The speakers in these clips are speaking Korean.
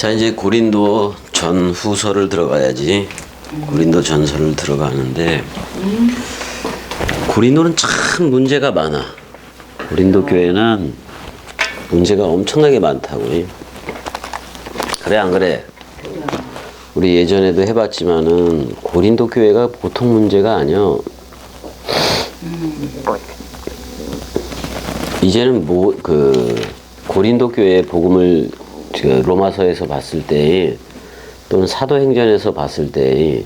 자, 이제 고린도 전후서를 들어가야지. 고린도 전서를 들어가는데 고린도는 참 문제가 많아. 고린도 교회는 문제가 엄청나게 많다고. 그래 안 그래? 우리 예전에도 해봤지만은 고린도 교회가 보통 문제가 아니야. 이제는 고린도 교회의 복음을 로마서에서 봤을 때 또는 사도행전에서 봤을 때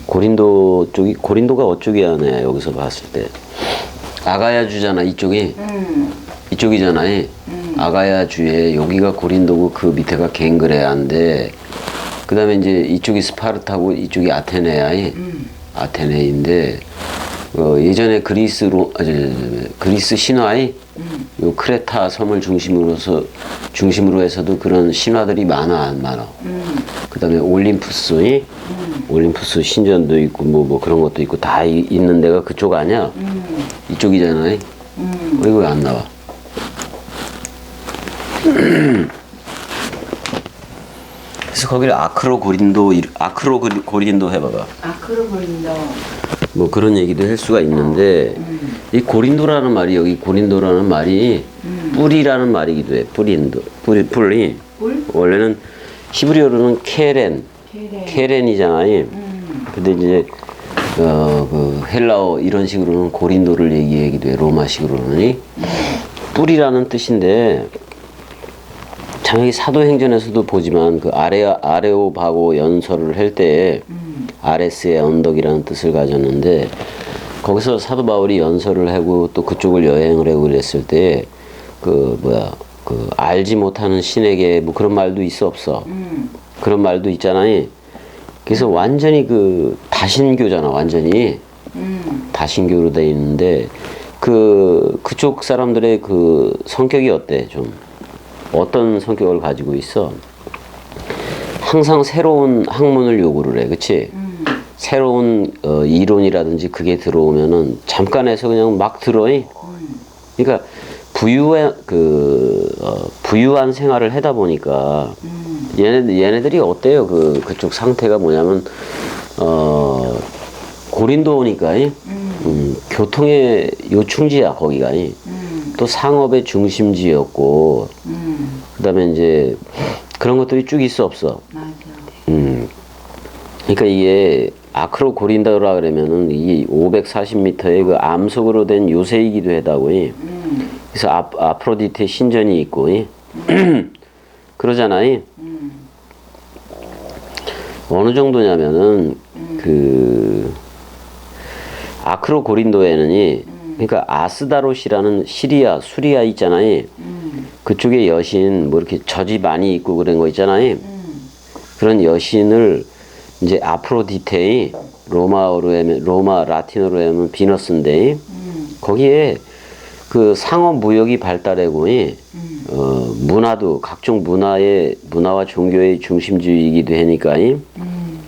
고린도 쪽이, 고린도가 어쪽이야 내 여기서 봤을 때 아가야 주잖아 이쪽이. 이쪽이잖아. 아가야 주에 여기가 고린도고 그 밑에가 갱그레아인데 그 다음에 이제 이쪽이 스파르타고 이쪽이 아테네야. 아테네인데 예전에 그리스 신화의 요 크레타 섬을 중심으로 해서도 그런 신화들이 많아 안 많아. 그 다음에 올림푸스 신전도 있고 뭐 그런 것도 있고 다 있는 데가 그쪽 아니야? 이쪽이잖아. 이거 왜 안 나와? 그래서 거기를 아크로 고린도 해봐봐. 아크로 고린도. 뭐 그런 얘기도 할 수가 있는데 이 고린도라는 말이 여기 고린도라는 말이 뿌리라는 말이기도 해. 뿌리 뿔? 원래는 히브리어로는 케렌이잖아요. 근데 이제 그 헬라어 이런 식으로는 고린도를 얘기하기도 해. 로마식으로는 뿌리라는 뜻인데 참 여기 사도행전에서도 보지만 그 아레오바고 연설을 할 때 아레스의 언덕이라는 뜻을 가졌는데 거기서 사도 바울이 연설을 하고 또 그쪽을 여행을 하고 그랬을 때 알지 못하는 신에게 뭐 그런 말도 있어 없어? 그런 말도 있잖아요. 그래서 완전히 다신교잖아. 완전히 다신교로 돼 있는데 그쪽 사람들의 성격이 어때? 좀 어떤 성격을 가지고 있어? 항상 새로운 학문을 요구를 해. 그치? 새로운 이론이라든지 그게 들어오면은 잠깐에서 그냥 막 들어이. 그러니까 부유한 생활을 하다 보니까 얘네들이 어때요? 그쪽 상태가 뭐냐면 고린도 오니까 교통의 요충지야 거기가. 또 상업의 중심지였고 그다음에 이제 그런 것들이 쭉 있어 없어? 맞아. 그러니까 이게 아크로 고린도라 그러면은 이 540m의 그 암석으로 된 요새이기도 하다고. 그래서 아프로디테 신전이 있고 그러잖아요. 어느 정도냐면은 아크로 고린도에는 그러니까 아스다롯이라는 수리아 있잖아요. 그쪽에 여신 뭐 이렇게 젖이 많이 있고 그런 거 있잖아요. 그런 여신을 이제 아프로디테이 로마 라틴어로 하면 비너스인데 거기에 상업 무역이 발달하고 문화도 각종 문화와 종교의 중심지이기도 하니까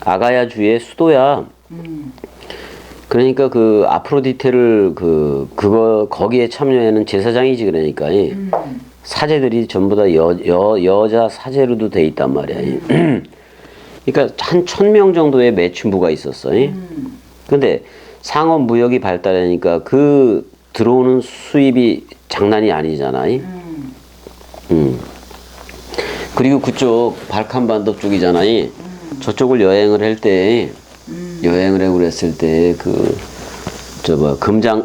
아가야 주의 수도야. 그러니까 아프로디테를 거기에 참여하는 제사장이지. 그러니까 사제들이 전부 다 여자 사제로도 돼 있단 말이야. 그러니까 한 1000명 정도의 매춘부가 있었어. 근데 상업 무역이 발달하니까 들어오는 수입이 장난이 아니잖아. 그리고 그쪽 발칸반도 쪽이잖아. 저쪽을 여행을 할 때 여행을 하고 그랬을 때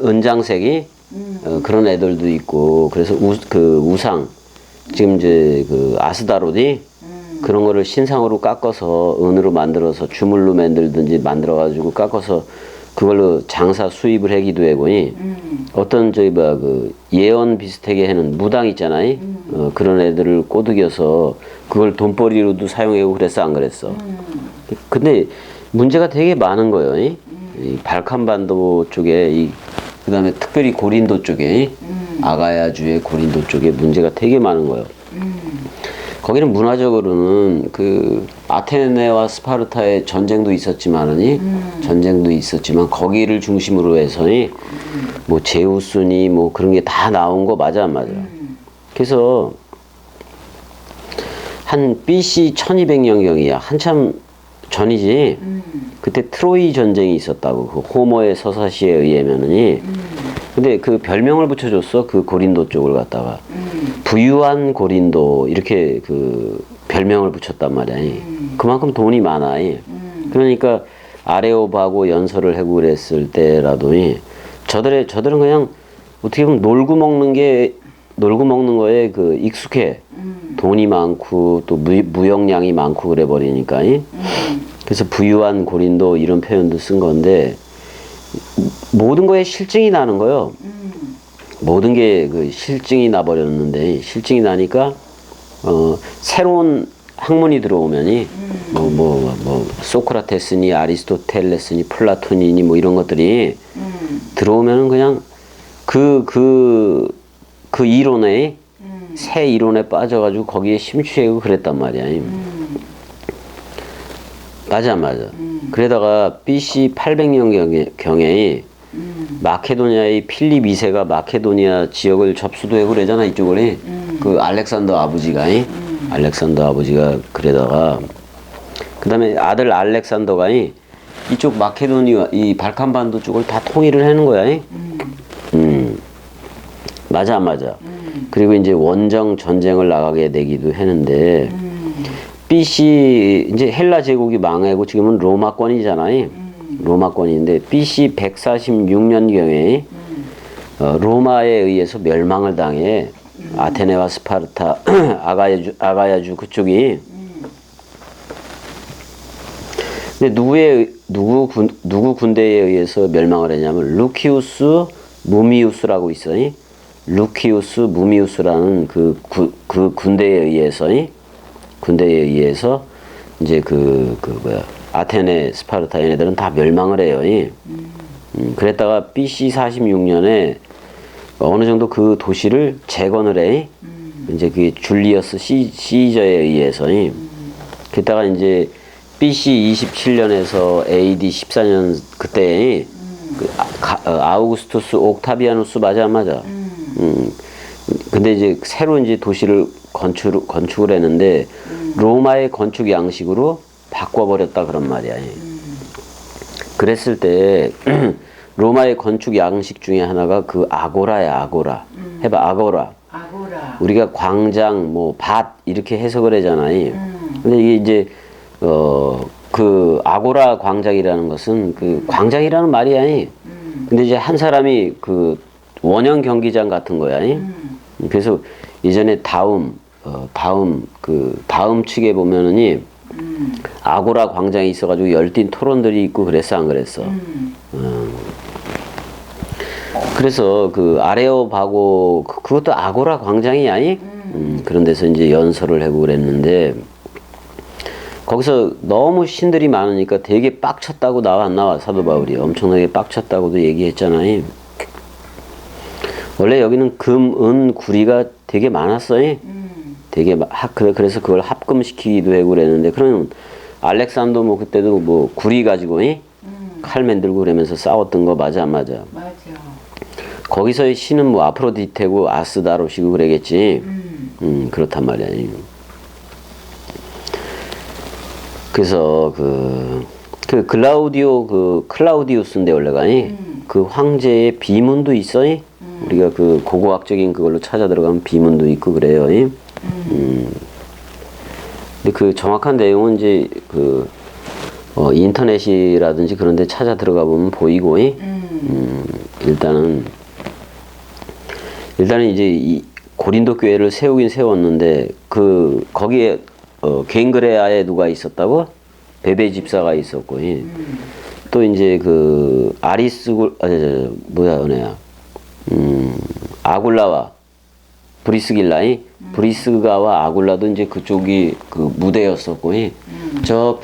은장색이 그런 애들도 있고 그래서 우상 지금 이제 아스다롯이 그런 거를 신상으로 깎아서 은으로 만들어서 주물로 만들든지 만들어 가지고 깎아서 그걸로 장사 수입을 하기도 하고 어떤 예언 비슷하게 하는 무당 있잖아요. 그런 애들을 꼬드겨서 그걸 돈벌이로도 사용하고 그랬어 안 그랬어? 근데 문제가 되게 많은 거예요. 이 발칸반도 쪽에 그다음에 특별히 고린도 쪽에 아가야주의 고린도 쪽에 문제가 되게 많은 거예요. 거기는 문화적으로는 아테네와 스파르타의 전쟁도 있었지만 거기를 중심으로 해서 뭐 제우스니 뭐 그런 게 다 나온 거 맞아 안 맞아? 그래서 한 BC 1200년경이야. 한참 전이지. 그때 트로이 전쟁이 있었다고. 그 호머의 서사시에 의하면은. 근데 그 별명을 붙여줬어. 그 고린도 쪽을 갖다가. 부유한 고린도 이렇게 그 별명을 붙였단 말이야. 그만큼 돈이 많아. 그러니까 아레오바고 연설을 하고 그랬을 때라도 저들은 그냥 어떻게 보면 놀고 먹는 거에 그 익숙해. 돈이 많고 또 무역량이 많고 그래 버리니까. 그래서 부유한 고린도 이런 표현도 쓴 건데 모든 거에 실증이 나는 거요. 모든 게 그 실증이 나 버렸는데 실증이 나니까 새로운 학문이 들어오면이 뭐 소크라테스니 아리스토텔레스니 플라톤이니 뭐 이런 것들이 들어오면은 그냥 그 이론에 새 이론에 빠져가지고 거기에 심취하고 그랬단 말이야. 맞아. 그러다가 BC 800년경에 마케도니아의 필립 2세가 마케도니아 지역을 접수도 하고 그러잖아, 이쪽을. 그 알렉산더 아버지가 그러다가 그 다음에 아들 알렉산더가 이쪽 마케도니아 이 발칸반도 쪽을 다 통일을 하는 거야. 맞아. 그리고 이제 원정 전쟁을 나가게 되기도 했는데 BC 이제 헬라 제국이 망하고 지금은 로마권이잖아요. 로마권인데 BC 146년경에 로마에 의해서 멸망을 당해. 아테네와 스파르타, 아가야주 그쪽이. 근데 누구 군대에 의해서 멸망을 했냐면 루키우스 무미우스라고 있어요. 루키우스 무미우스라는 그 군대에 의해서 이제 아테네, 스파르타 얘네들은 다 멸망을 해요. 그랬다가 BC 46년에 어느 정도 그 도시를 재건을 해. 이제 그 줄리어스 시저에 의해서. 그랬다가 이제 BC 27년에서 AD 14년 그때 아우구스투스 옥타비아누스 맞아. 근데 이제 새로 이제 도시를 건축을 했는데 로마의 건축 양식으로 바꿔버렸다 그런 말이야. 그랬을 때 로마의 건축 양식 중에 하나가 그 아고라야, 아고라. 해봐, 아고라. 우리가 광장, 뭐 밭 이렇게 해석을 하잖아요. 근데 이게 이제 그 아고라 광장이라는 것은 그 광장이라는 말이야. 근데 이제 한 사람이 그 원형 경기장 같은 거야. 그래서 예전에 다음 측에 보면은 아고라 광장이 있어가지고 열띤 토론들이 있고 그랬어, 안 그랬어? 그래서 그 아레오바고 그것도 아고라 광장이 아니? 그런 데서 이제 연설을 하고 그랬는데 거기서 너무 신들이 많으니까 되게 빡쳤다고 나와 안 나와 사도 바울이 엄청나게 빡쳤다고도 얘기했잖아요. 원래 여기는 금, 은, 구리가 되게 많았어요. 그래서 그걸 합금시키기도 하고 그랬는데 그럼 알렉산더 뭐 그때도 뭐 구리 가지고 칼 만들고 그러면서 싸웠던 거 맞아 안 맞아? 맞아. 거기서의 신은 뭐 아프로디테고 아스다로시고 그러겠지. 그렇단 말이야. 그래서 그 클라우디우스인데 원래가 그 황제의 비문도 있어. 우리가 그 고고학적인 그걸로 찾아 들어가면 비문도 있고 그래요. 근데 그 정확한 내용은 이제 그 인터넷이라든지 그런 데 찾아 들어가 보면 보이고. 일단은 이제 이 고린도 교회를 세우긴 세웠는데 그 거기에 갱그레아에 누가 있었다고? 베베 집사가 있었고. 또 이제 그 아굴라와 브리스길라이 브리스가와 아굴라도 이제 그쪽이 그 무대였었고. 저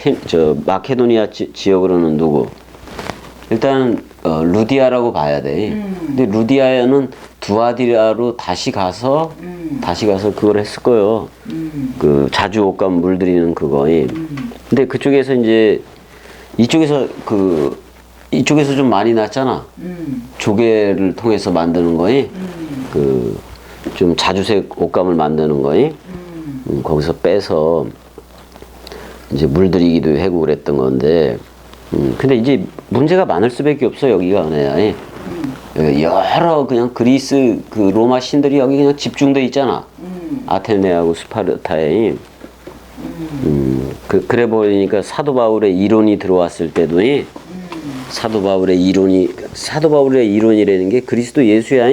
마케도니아 지역으로는 누구? 일단 루디아라고 봐야 돼. 근데 루디아는 두아디라로 다시 가서 그걸 했을 거예요. 그 자주 옷감 물들이는 그거. 근데 그쪽에서 이제 이쪽에서 좀 많이 났잖아. 조개를 통해서 만드는 거에 그 좀 자주색 옷감을 만드는 거에. 거기서 빼서 이제 물들이기도 하고 그랬던 건데, 근데 이제 문제가 많을 수밖에 없어, 여기가 은혜야. 여러 그냥 그리스 그 로마 신들이 여기 그냥 집중돼 있잖아. 아테네하고 스파르타에. 그래 보니까 사도 바울의 이론이 들어왔을 때도 사도 바울의 이론이라는 게 그리스도 예수야.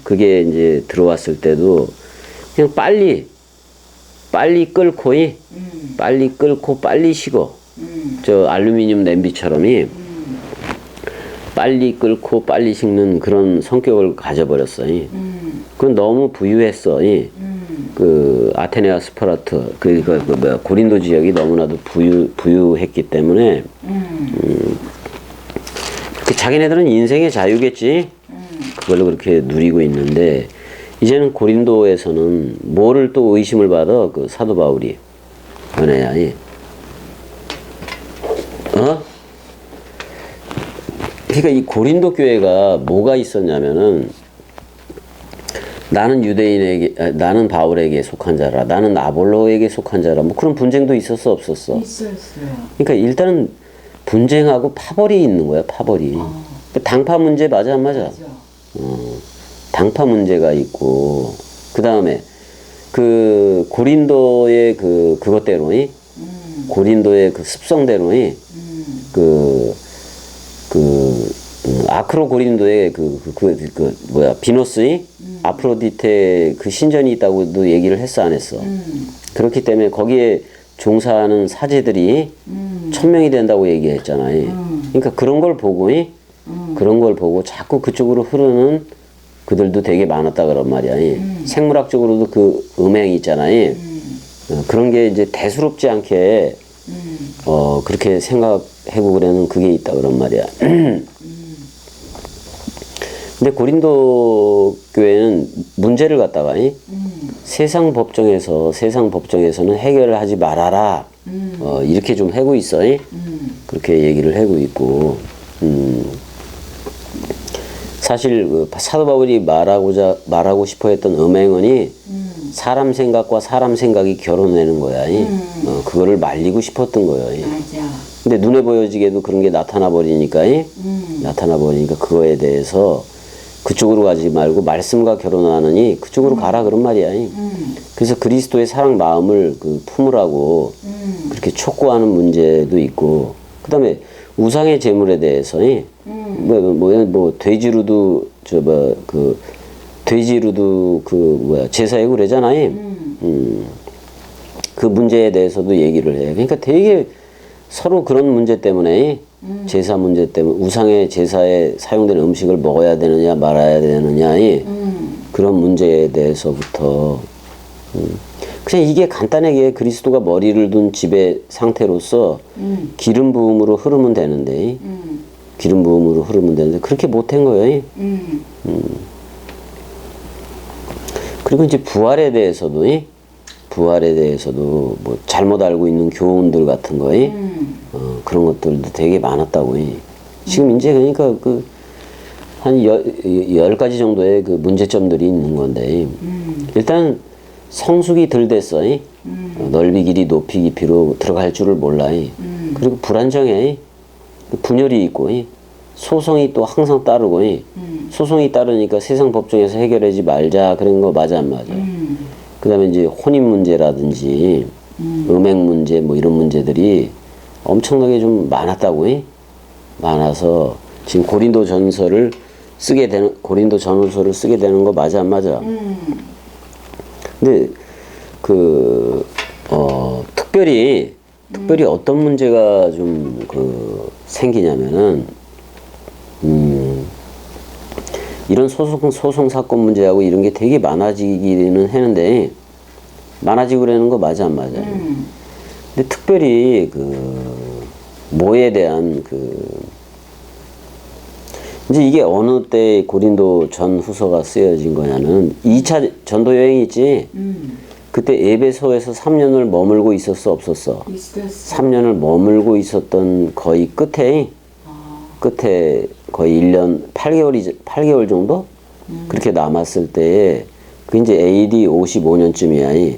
그게 이제 들어왔을 때도 그냥 빨리 끓고 빨리 식어. 저 알루미늄 냄비처럼이 빨리 끓고 빨리 식는 그런 성격을 가져버렸어. 그건 너무 부유했어. 그 아테네와 스파르타 고린도 지역이 너무나도 부유했기 때문에 자기네들은 인생의 자유겠지. 그걸로 그렇게 누리고 있는데 이제는 고린도에서는 뭐를 또 의심을 받아 그 사도 바울이 은혜야. 그러니까 이 고린도 교회가 뭐가 있었냐면은 나는 바울에게 속한 자라, 나는 아볼로에게 속한 자라, 뭐 그런 분쟁도 있었어, 없었어? 있었어요. 그러니까 일단은 분쟁하고 파벌이 있는 거야, 파벌이. 당파 문제 맞아, 안 맞아? 당파 문제가 있고, 그 다음에 그 고린도의 그것대로, 고린도의 그 습성대로, 아크로 고린도의 비너스의 아프로디테 그 신전이 있다고도 얘기를 했어, 안 했어? 그렇기 때문에 거기에 종사하는 사제들이 1000명이 된다고 얘기했잖아요. 그러니까 그런 걸 보고 자꾸 그쪽으로 흐르는 그들도 되게 많았다 그런 말이야. 생물학적으로도 그 음행이 있잖아요. 그런 게 이제 대수롭지 않게 그렇게 생각하고 그래는 그게 있다 그런 말이야. 근데 고린도 교회는 문제를 갖다가 세상 법정에서는 해결을 하지 말아라. 이렇게 좀 하고 있어. 그렇게 얘기를 하고 있고. 사실 그 사도 바울이 말하고 싶어 했던 음행은 사람 생각과 사람 생각이 결혼되는 거야. 그거를 말리고 싶었던 거예요. 맞아. 근데 눈에 보여지게도 그런 게 나타나 버리니까 그거에 대해서 그쪽으로 가지 말고 말씀과 결혼하느니 그쪽으로 가라 그런 말이야. 그래서 그리스도의 사랑 마음을 품으라고 그렇게 촉구하는 문제도 있고, 그 다음에 우상의 제물에 대해서 돼지로도 제사하고 그러잖아요. 그 문제에 대해서도 얘기를 해. 그러니까 되게 서로 그런 문제 때문에 제사 문제 때문에 우상의 제사에 사용되는 음식을 먹어야 되느냐 말아야 되느냐 그런 문제에 대해서부터 그냥 이게 간단하게 그리스도가 머리를 둔 집의 상태로서 기름 부음으로 흐르면 되는데 그렇게 못한 거예요. 그리고 이제 부활에 대해서도 뭐 잘못 알고 있는 교훈들 같은 거 그런 것들도 되게 많았다고. 지금 이제 그러니까 한 10가지 정도의 그 문제점들이 있는 건데 일단 성숙이 덜 됐어. 넓이 길이 높이 깊이로 들어갈 줄을 몰라. 그리고 불안정해. 분열이 있고 소송이 또 항상 따르고 소송이 따르니까 세상 법정에서 해결하지 말자 그런 거 맞아 안 맞아? 그 다음에 이제 혼인 문제라든지 음행 문제 뭐 이런 문제들이 엄청나게 좀 많았다고. 많아서 지금 고린도 전서를 쓰게 되는 거 맞아 안 맞아? 근데 특별히 어떤 문제가 좀 생기냐면은 이런 소송 사건 문제하고 이런 게 되게 많아지기는 하는데 많아지고 그러는 거 맞아 안 맞아? 근데 특별히 뭐에 대한 이제 이게 어느 때 고린도 전후서가 쓰여진 거냐는 2차 전도 여행 있지? 그때 에베소에서 3년을 머물고 있었어 없었어? 있었어. 3년을 머물고 있었던 거의 끝에 거의 1년 8개월 정도? 그렇게 남았을 때에 그 이제 AD 55년쯤이야.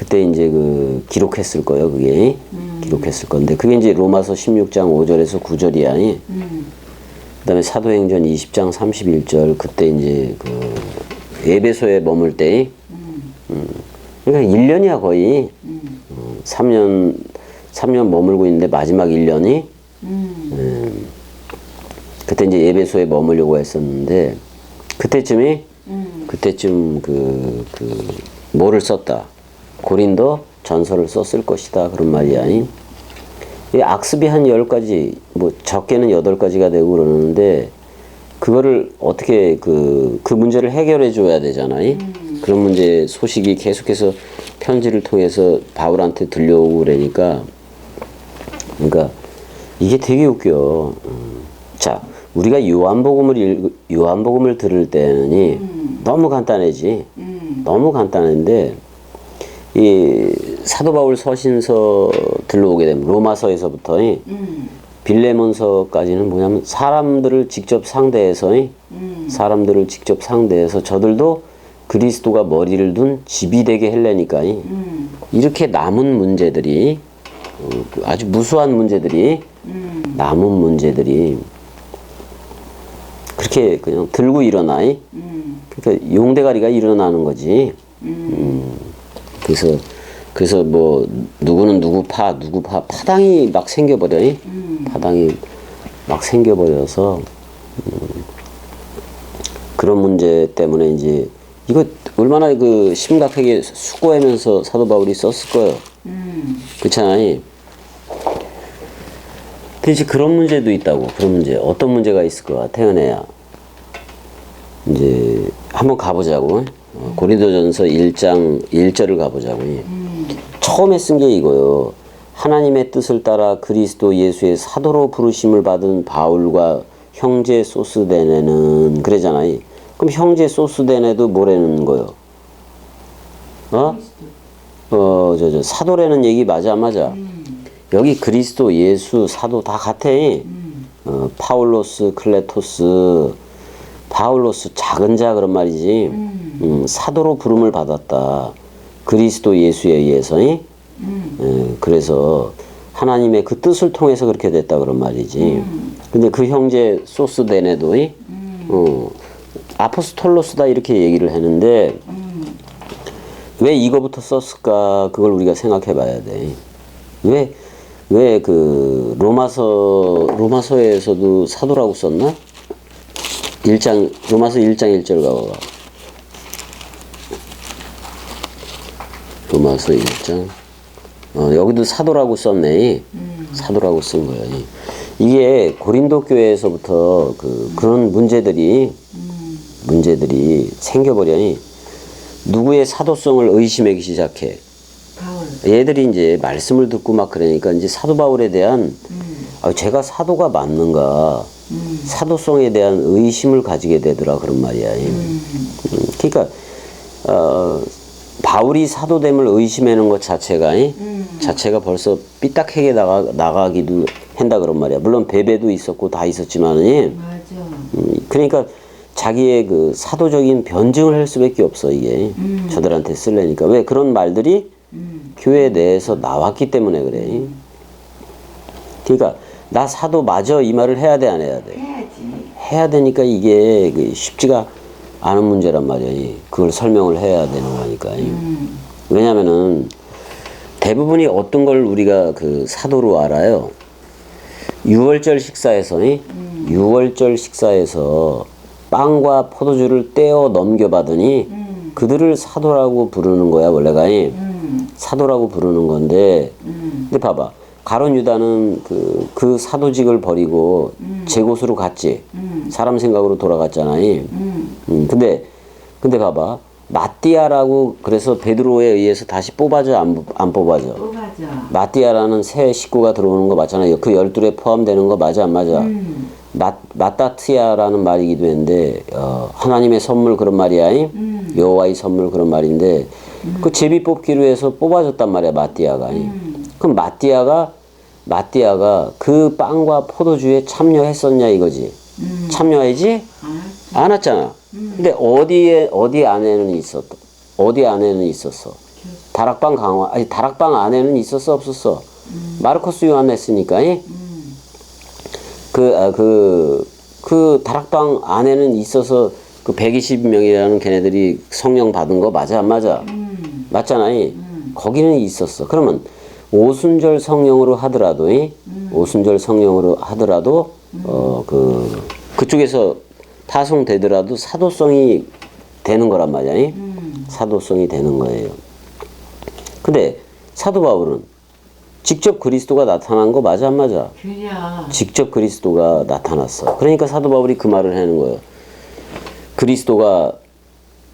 그때 이제 그 기록했을 거예요, 그게. 기록했을 건데, 그게 이제 로마서 16장 5절에서 9절이야. 그 다음에 사도행전 20장 31절, 그때 이제 그 에베소에 머물 때, 그러니까 1년이야, 거의. 3년 머물고 있는데 마지막 1년이, 그때 이제 에베소에 머물려고 했었는데, 그때쯤 뭐를 썼다. 고린도 전서를 썼을 것이다. 그런 말이야. 이 악습이 한 10가지, 뭐 적게는 8가지가 되고 그러는데, 그거를 어떻게 그 문제를 해결해 줘야 되잖아. 그런 문제 소식이 계속해서 편지를 통해서 바울한테 들려오고 그러니까, 그러니까 이게 되게 웃겨. 자, 우리가 요한복음을 들을 때는 너무 간단하지. 너무 간단한데, 이 사도 바울 서신서 들러오게 되면 로마서에서부터 빌레몬서까지는 뭐냐면 사람들을 직접 상대해서 저들도 그리스도가 머리를 둔 집이 되게 하려니까 이렇게 남은 문제들이 아주 무수한 문제들이 남은 문제들이 그렇게 그냥 들고 일어나. 그러니까 용대가리가 일어나는 거지. 그래서 뭐 누구는 누구 파당이 막 생겨버려. 파당이 막 생겨버려서 그런 문제 때문에 이제 이거 얼마나 그 심각하게 수고하면서 사도 바울이 썼을 거예요. 그렇잖아요. 근데 이제 그런 문제도 있다고. 그런 문제. 어떤 문제가 있을 거야, 태연애야. 이제 한번 가보자고. 고린도전서 1장 1절을 가보자고. 처음에 쓴 게 이거요. 하나님의 뜻을 따라 그리스도 예수의 사도로 부르심을 받은 바울과 형제 소스데네는 그러잖아요. 그럼 형제 소스데네도 뭐라는 거요? 사도라는 얘기 맞아 안 맞아? 여기 그리스도 예수 사도 다 같아. 파울로스 클레토스 파울로스 작은 자 그런 말이지. 사도로 부름을 받았다. 그리스도 예수에 의해서. 그래서 하나님의 그 뜻을 통해서 그렇게 됐다 그런 말이지. 근데 그 형제 소스데네도 아포스톨로스다 이렇게 얘기를 했는데 왜 이거부터 썼을까? 그걸 우리가 생각해 봐야 돼. 왜 그 로마서에서도 사도라고 썼나? 로마서 1장 1절 가봐. 로마서 1장. 여기도 사도라고 썼네. 사도라고 쓴 거야. 이게 고린도 교회에서부터 그런 문제들이 생겨버려니 누구의 사도성을 의심하기 시작해. 바울. 얘들이 이제 말씀을 듣고 막 그러니까 이제 사도 바울에 대한 제가 사도가 맞는가 사도성에 대한 의심을 가지게 되더라 그런 말이야. 그러니까 바울이 사도됨을 의심하는 것 자체가 벌써 삐딱하게 나가기도 한다 그런 말이야. 물론 베베도 있었고 다 있었지만은 그러니까 자기의 그 사도적인 변증을 할 수밖에 없어 이게 저들한테 쓰려니까. 왜 그런 말들이 교회 내에서 나왔기 때문에 그래. 그러니까 나 사도 맞아 이 말을 해야 돼 안 해야 돼? 해야 되니까 이게 쉽지가 않은 문제란 말이야. 그걸 설명을 해야 되는 거니까. 왜냐면은 대부분이 어떤 걸 우리가 그 사도로 알아요. 6월절 식사에서 빵과 포도주를 떼어 넘겨받으니 그들을 사도라고 부르는 거야 원래가. 사도라고 부르는 건데 근데 봐봐. 가룟 유다는 그 사도직을 버리고 제 곳으로 갔지. 사람 생각으로 돌아갔잖아. 근데 봐봐. 마띠아라고 그래서 베드로에 의해서 다시 뽑아져 안 뽑아져? 마띠아라는 새 식구가 들어오는 거 맞잖아요. 그 12에 포함되는 거 맞아 안 맞아? 마따티아라는 말이기도 했는데 하나님의 선물 그런 말이야. 여호와의 선물 그런 말인데 그 제비 뽑기로 해서 뽑아졌단 말이야 마띠아가. 그럼 마띠아가 그 빵과 포도주에 참여했었냐 이거지. 참여하지? 안 했잖아. 근데 어디 안에는 있었어? 다락방 강화, 아니 다락방 안에는 있었어 없었어? 마르코스 요한네스니까. 그 다락방 안에는 있어서 그 120명이라는 걔네들이 성령 받은 거 맞아 안 맞아? 맞잖아. 거기는 있었어. 그러면 오순절 성령으로 하더라도 오순절 성령으로 하더라도 그쪽에서 파송되더라도 사도성이 되는 거란 말이야. 사도성이 되는 거예요. 근데 사도 바울은 직접 그리스도가 나타난 거 맞아 안 맞아? 그냥 직접 그리스도가 나타났어. 그러니까 사도 바울이 그 말을 하는 거예요. 그리스도가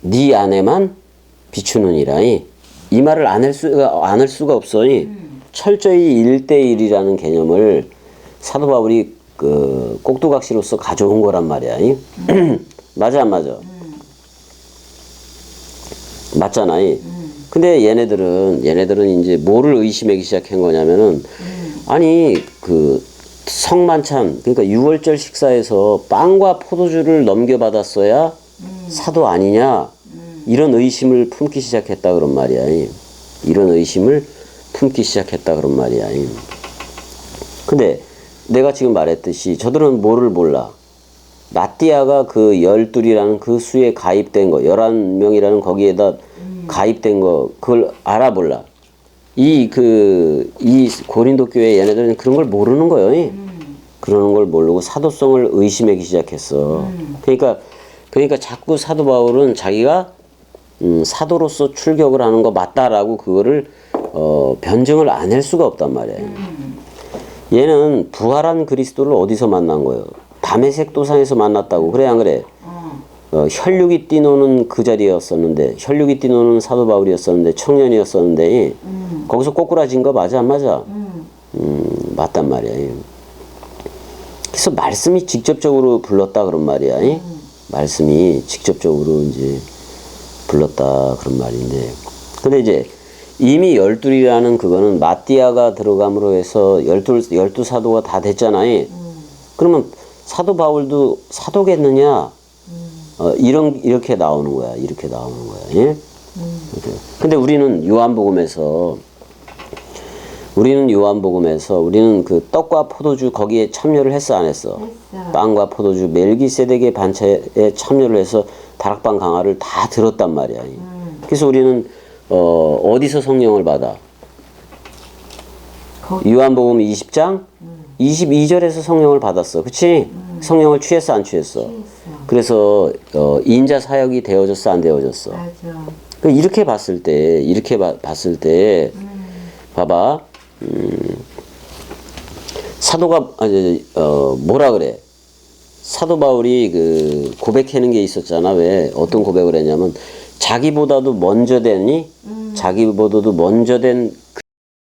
네 안에만 비추느니라. 이 말을 안 할 수가 없어. 철저히 1대1이라는 개념을 사도 바울이 그 꼭두각시로서 가져온 거란 말이야. 맞아 안 맞아? 맞잖아. 근데 얘네들은 이제 뭐를 의심하기 시작한 거냐면은 아니 그 성만찬 그러니까 6월절 식사에서 빵과 포도주를 넘겨받았어야 사도 아니냐 이런 의심을 품기 시작했다 그런 말이야. 이런 의심을 품기 시작했다 그런 말이야. 근데 내가 지금 말했듯이 저들은 뭐를 몰라. 마띠아가 그 12이라는 그 수에 가입된 거 11명이라는 거기에다 가입된 거 그걸 알아 몰라. 이 고린도 교회 얘네들은 그런 걸 모르는 거예요. 그러는 걸 모르고 사도성을 의심하기 시작했어. 그러니까 자꾸 사도 바울은 자기가 사도로서 출격을 하는 거 맞다라고 그거를 변증을 안 할 수가 없단 말이에요. 얘는 부활한 그리스도를 어디서 만난 거예요? 다메섹 도상에서 만났다고. 그래 안 그래? 혈육이 뛰노는 그 자리였었는데 혈육이 뛰노는 사도 바울이었었는데 청년이었었는데 거기서 꼬꾸라진 거 맞아 안 맞아? 맞단 말이야. 그래서 말씀이 직접적으로 불렀다 그런 말이야. 말씀이 직접적으로 이제 불렀다 그런 말인데 근데 이제 이미 12이라는 그거는 마띠아가 들어감으로 해서 12 사도가 다 됐잖아요. 그러면 사도 바울도 사도겠느냐? 이렇게 나오는 거야. 이렇게 나오는 거야. 예? 근데 우리는 요한복음에서 우리는 그 떡과 포도주 거기에 참여를 했어 안 했어? 했어. 빵과 포도주 멜기세덱의 반차에 참여를 해서 다락방 강화를 다 들었단 말이야. 그래서 우리는 어디서 성령을 받아? 요한복음 20장 22절에서 성령을 받았어. 그치? 성령을 취했어 안 취했어? 그래서 인자 사역이 되어졌어 안 되어졌어? 맞아. 이렇게 봤을 때 봐봐. 사도가 뭐라 그래? 사도 바울이 그 고백하는 게 있었잖아. 왜? 어떤 고백을 했냐면 자기보다도 먼저 된